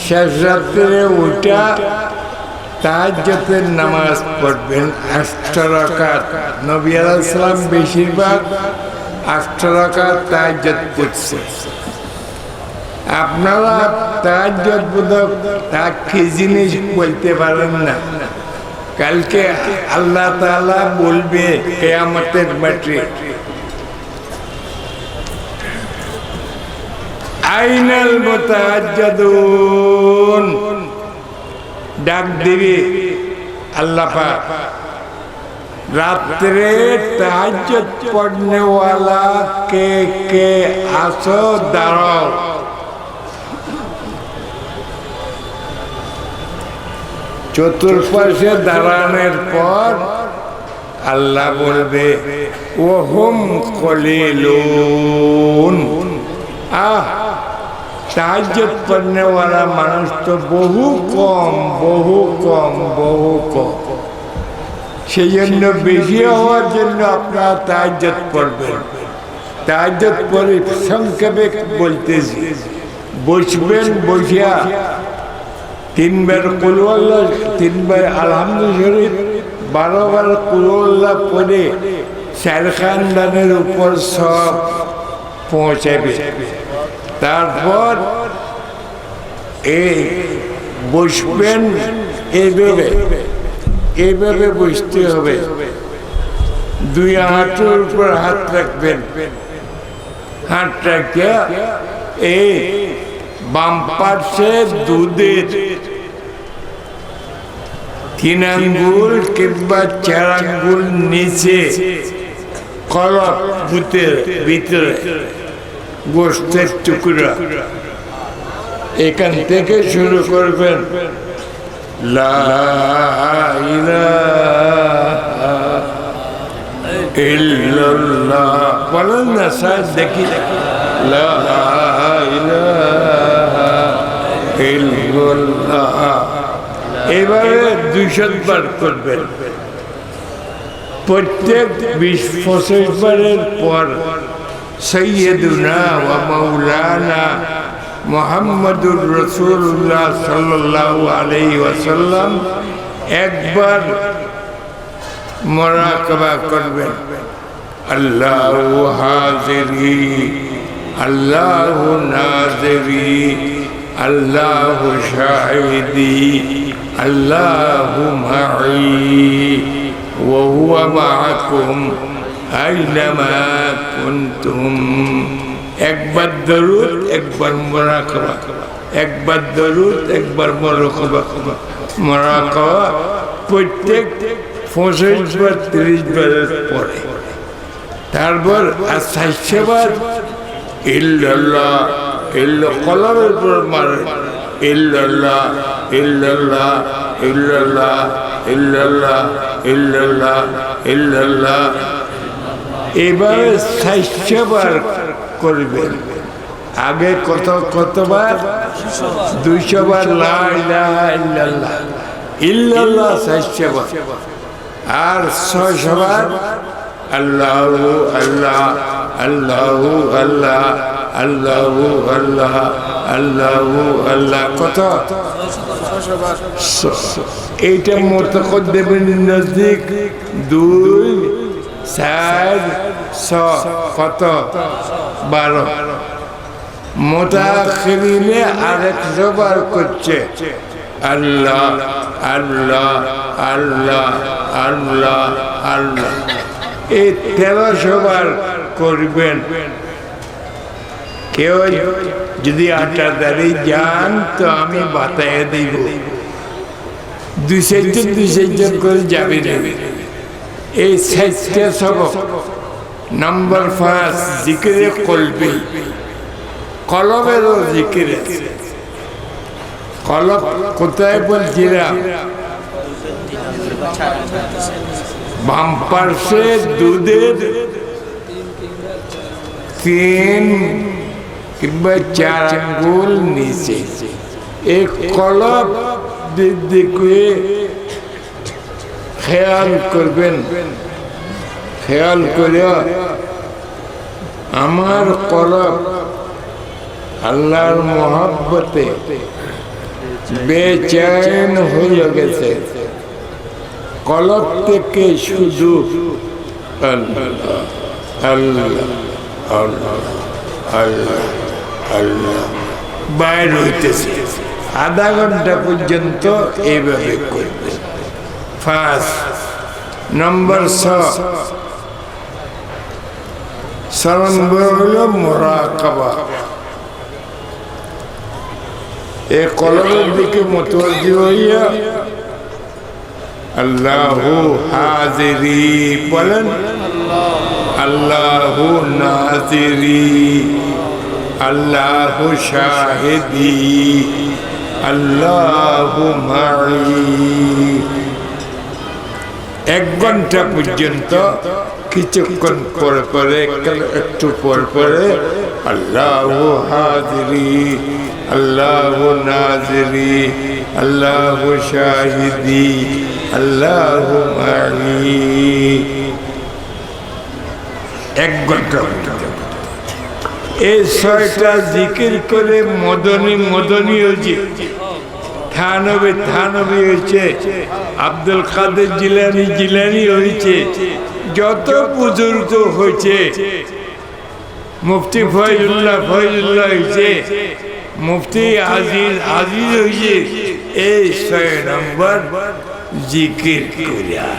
শেষ রাত্রে উঠা তাহাজ্জুদের নামাজ পড়বেন 8 রাকাত। নবী আলাইহিস সালাম বেশিরভাগ 8 রাকাত তাহাজ্জুদ পড়ছে। আপনারা তাহাজ্জুদ বোধক তা কি জিনিস বলতে পারেন না। কালকে আল্লাহ তাআলা বলবে কিয়ামতের মাঠে, আইনাল মুতাহাজ্জিদুন, ডাক দিবে আল্লাহ পাক, রাত্রে তাহাজ্জুদ পড়নে ওয়ালা কে কে আসো দাঁড়াও। চতুর্পাশে দাঁড়ানোর পর আল্লাহ বলবে ওহুম কলিলুন, তাহাজ্জুদ পড়নে ওয়ালা মানুষ তো বহু কম, বহু কম, বহু কম। সেই জন্য বেশি হওয়ার জন্য আপনারা তাহাজ্জুদ পড়বেন। তাহাজ্জুদ পড়ে সংক্ষেপে বলতেছি, বসবেন, বসিয়া 3 বার কুল আল্লাহ, 3 বার আলহামদুলিল্লাহ, 12 বার কুল আল্লাহ পড়ে 4 খানদানের উপর সব পৌঁছাবে। তারপর এই বসবেন, এইভাবে এইভাবে বসতে হবে। 2 হাঁটুর উপর হাত রাখবেন, হাত রাখিয়া এই বাম পাশে দুধের 3 আঙ্গুল কিংবা 4 আঙ্গুল নিচে কলপ বুতের ভিতরে গোস্তের টুকরা, এখান থেকে শুরু করবেন লা ইলাহা ইল্লাল্লাহ, বলেন না স্যার, দেখি লা ইলাহা ইল্লাল্লাহ। এবারে 200 বার করবেন। প্রত্যেক 20-25 বারের পর সৈয়দুনা ওয়া মাওলানা মুহাম্মদুর রাসূলুল্লাহ সাল্লাল্লাহু আলাইহি ওয়াসাল্লাম একবার মুরাকাবা করবেন। আল্লাহু হাজিরি, আল্লাহু নাজিরি, আল্লাহু শাহিদি, আল্লাহু মাই ওয়া হুয়া মাআকুম আইনামা কুনতুম। একবার দরুদ, একবার মুরাকাবা, একবার দরুদ, একবার মুরাকাবা। মুরাকাবা প্রত্যেক 25 বার 30 বারের পরে। তারপর 60 বার ইল্লাল্লাহ, ইল্লা কলমের উপর মারে ইল্লাল্লাহ, ইল্লাল্লাহ, ইল্লাল্লাহ, ইল্লাল্লাহ, ইল্লাল্লাহ, ইল্লাল্লাহ। এবারে 60 বার করবেন। আগে কতবার? 200 বার লা ইলাহা ইল্লাল্লাহ, ইল্লাল্লাহ 60 বার, আর 600 বার আল্লাহু আল্লাহ, আল্লাহু আল্লাহ, আল্লাহু আল্লাহ, আল্লাহু আল্লাহ। কত? 600। এইটা মুতাকদ্দিমিন নজদিক 2, 4, 6, কত? 12। মুতাআখিরিনে আরেকশো বার করছে আল্লাহ আল্লাহ আল্লাহ আল্লাহ আল্লাহ। এই 1300 বার করবেন। কেউ যদি আটাদারি যান তো আমি বাতায় দিব, 200 করে যাবে নেবে। এই 7টা সবক। নম্বর 5 জিকিরে কলবি, কলবেরও জিকির আছে। কলব কোথায় বলছিলাম? বাম পার্শ্বে দুধের 3 কিংবা 4 আঙ্গুল নিচে। এই কলব দিকে খেয়াল করবেন। খেয়াল করে আমার কলব আল্লাহর মহব্বতে বেচैन হয়ে গেছে কলব থেকে শুধু আল্লাহ আল্লাহ আল্লাহ আল্লাহ আল্লাহ বাইর হইতেছে আধা ঘন্টা পর্যন্ত এইভাবে করবে। 5 নম্বর 6 নম্বর হলো মুরাকাবা। এই কলবের দিকে মুতওয়াজ্জি হইয়া আল্লাহু হাজিরি বলেন, আল্লাহু নাজিরি, আল্লাহু শাহিদি, আল্লাহু মাই। 1 ঘন্টা পর্যন্ত কিছুক্ষণ পরে পরে একটু পরে আল্লাহু হাজিরি, আল্লাহু নাজিরি, আল্লাহু শাহিদি, আল্লাহু মাই। 1 ঘন্টা এই 6টা জিকির করে মদনী মদনী হয়েছে, থানবী থানবী হয়েছে, আব্দুল কাদের জিলানী জিলানী হয়েছে, যত বুজুর্গ হয়েছে, মুফতি ফয়জুল্লাহ ফয়জুল্লাহ হয়েছে, মুফতি আজিজ আজিজ হয়েছে। এই 6 নম্বর জিকির করিয়া